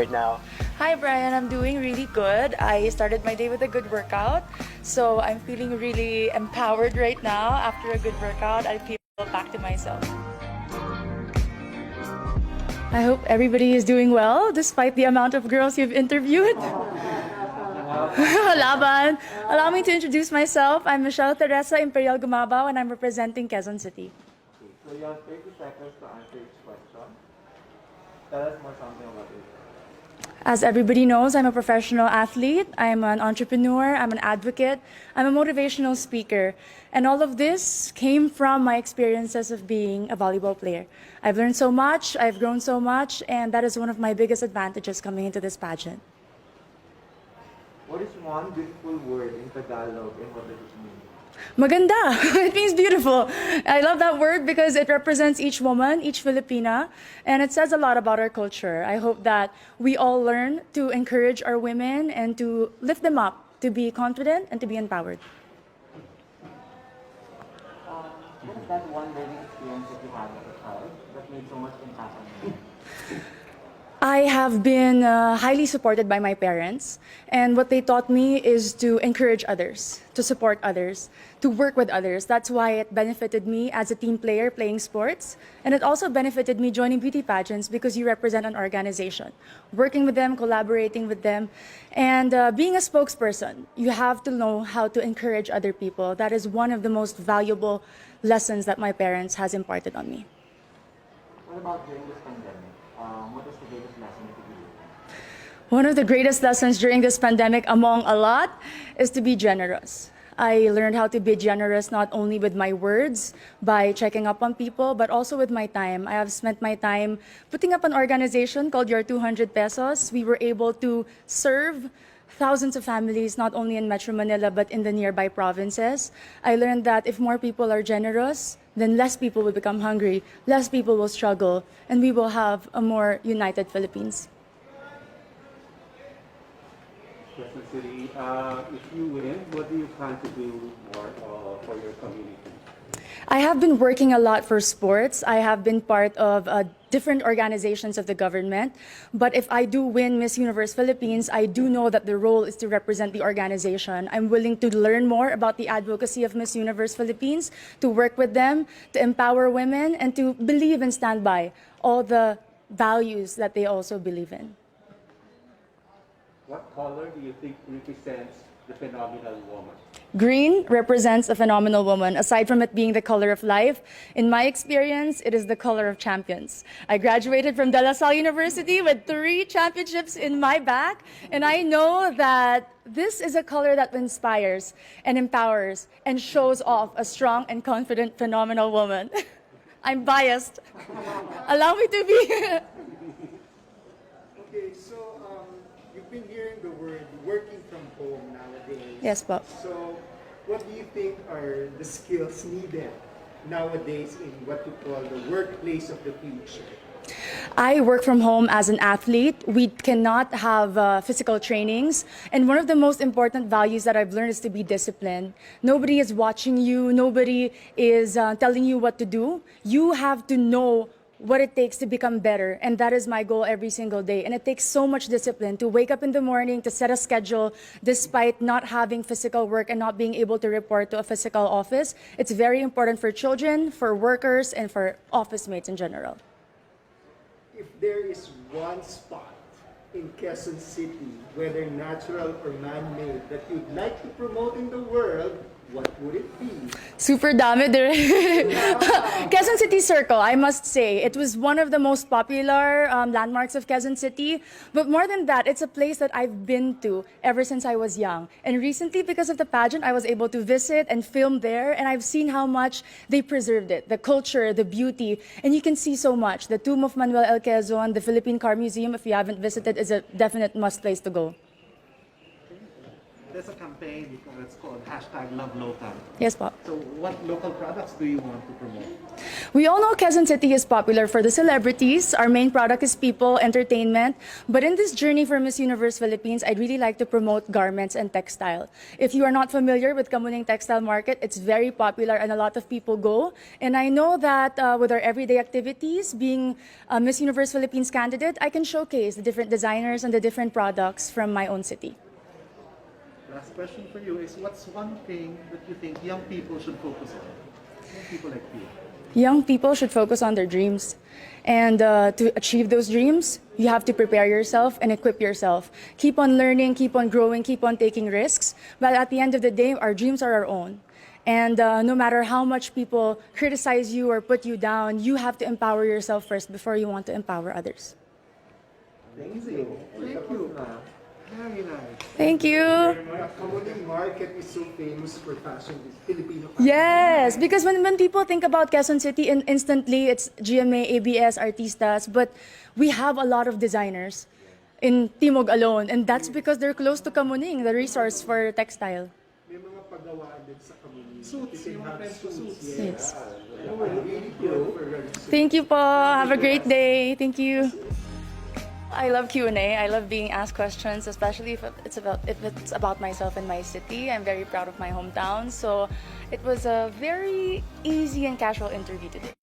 right now? Hi Brian, I'm doing really good. I started my day with a good workout, so I'm feeling really empowered right now. After a good workout, I feel back to myself. I hope everybody is doing well despite the amount of girls you've interviewed. Laban. Allow me to introduce myself. I'm Michelle Teresa Imperial Gumabao and I'm representing Quezon City. Okay, so you have 30 seconds to answer each question. Tell us more something about it. As everybody knows, I'm a professional athlete, I'm an entrepreneur, I'm an advocate, I'm a motivational speaker. And all of this came from my experiences of being a volleyball player. I've learned so much, I've grown so much, and that is one of my biggest advantages coming into this pageant. What is one beautiful word in Tagalog and what does it mean? Maganda. It means beautiful. I love that word because it represents each woman, each Filipina, and it says a lot about our culture. I hope that we all learn to encourage our women and to lift them up, to be confident and to be empowered. What is that one learning experience that you had as a child that made so much impact on you? I have been highly supported by my parents, and what they taught me is to encourage others, to support others, to work with others. That's why it benefited me as a team player playing sports, and it also benefited me joining beauty pageants because you represent an organization. Working with them, collaborating with them, and being a spokesperson, you have to know how to encourage other people. That is one of the most valuable lessons that my parents has imparted on me. What about during this pandemic? What is the greatest lesson that you learned? One of the greatest lessons during this pandemic, among a lot, is to be generous. I learned how to be generous not only with my words, by checking up on people, but also with my time. I have spent my time putting up an organization called Your 200 Pesos. We were able to serve thousands of families, not only in Metro Manila, but in the nearby provinces. I learned that if more people are generous, then less people will become hungry, less people will struggle, and we will have a more united Philippines. Quezon City, if you win, what do you plan to do more for your community? I have been working a lot for sports. I have been part of different organizations of the government. But if I do win Miss Universe Philippines, I do know that the role is to represent the organization. I'm willing to learn more about the advocacy of Miss Universe Philippines, to work with them, to empower women, and to believe and stand by all the values that they also believe in. What color do you think represents the phenomenal woman? Green represents a phenomenal woman. Aside from it being the color of life, in my experience, it is the color of champions. I graduated from De La Salle University with 3 championships in my back, and I know that this is a color that inspires and empowers and shows off a strong and confident, phenomenal woman. I'm biased. Allow me to be. Okay, so you've been hearing the word working from home nowadays. Yes, Bob. So what do you think are the skills needed nowadays in what you call the workplace of the future? I work from home as an athlete. We cannot have physical trainings. And one of the most important values that I've learned is to be disciplined. Nobody is watching you. Nobody is telling you what to do. You have to know what it takes to become better. And that is my goal every single day. And it takes so much discipline to wake up in the morning, to set a schedule, despite not having physical work and not being able to report to a physical office. It's very important for children, for workers, and for office mates in general. If there is one spot in Quezon City, whether natural or man-made, that you'd like to promote in the world, what would it be? Super dami dire. Quezon City Circle, I must say. It was one of the most popular landmarks of Quezon City. But more than that, it's a place that I've been to ever since I was young. And recently, because of the pageant, I was able to visit and film there. And I've seen how much they preserved it, the culture, the beauty. And you can see so much. The tomb of Manuel L. Quezon, the Philippine Car Museum, if you haven't visited, is a definite must place to go. there's a campaign, it's called #LoveLocal. Yes, po. So what local products do you want to promote? We all know Quezon City is popular for the celebrities. Our main product is people, entertainment. But in this journey for Miss Universe Philippines, I'd really like to promote garments and textile. If you are not familiar with Kamuning Textile Market, it's very popular and a lot of people go. And I know that with our everyday activities, being a Miss Universe Philippines candidate, I can showcase the different designers and the different products from my own city. Last question for you is, what's one thing that you think young people should focus on? Young people like you. Young people should focus on their dreams. And to achieve those dreams, you have to prepare yourself and equip yourself. Keep on learning, keep on growing, keep on taking risks. But at the end of the day, our dreams are our own. And no matter how much people criticize you or put you down, you have to empower yourself first before you want to empower others. Thank you. Very nice. Thank you. The Kamuning Market is so famous for fashion, Filipino fashion. Yes, because when people think about Quezon City, instantly it's GMA, ABS, artistas, but we have a lot of designers in Timog alone, and that's because they're close to Kamuning, the resource for textile. May mga pagawaan din sa Kamuning. Suits, You can yung have friends ko suits. Yes. Really good for registration. Thank you po. Have a great day. Thank you. I love Q&A. I love being asked questions, especially if it's about myself and my city. I'm very proud of my hometown. So it was a very easy and casual interview today.